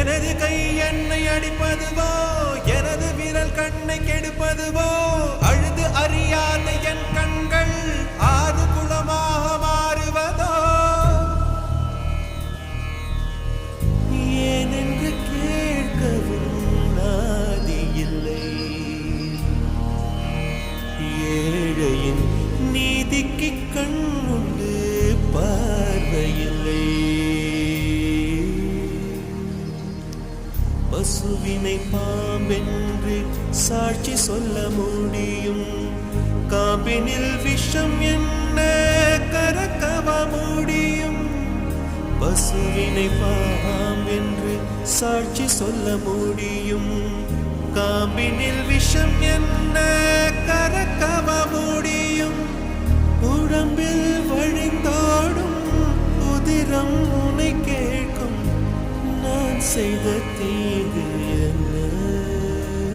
எனது கை என்னை அடிப்பதுவோ எனது விரல் கண்ணை கெடுப்பதுவோ அழுது அறியாத என் கண்கள் ஆறு குளமாக மாறுவதோ ஏனென்று கேட்கவும் நாதி இல்லை ஏழையின் நீதிக்கு கண்ணுண்டு பார்வையில்லை பசுவினை பாம்பென்று சாட்சி சொல்ல முடியும் காம்பினில் விஷம் என்ன கறக்கவ முடியும் பசுவினை பாம்பென்று சாட்சி சொல்ல முடியும் காம்பினில் விஷம் என்ன கறக்கவ முடியும் உடம்பில் வழிந்தோடும் உதிரம் உனை கேட்கும் நான் செய்த தீ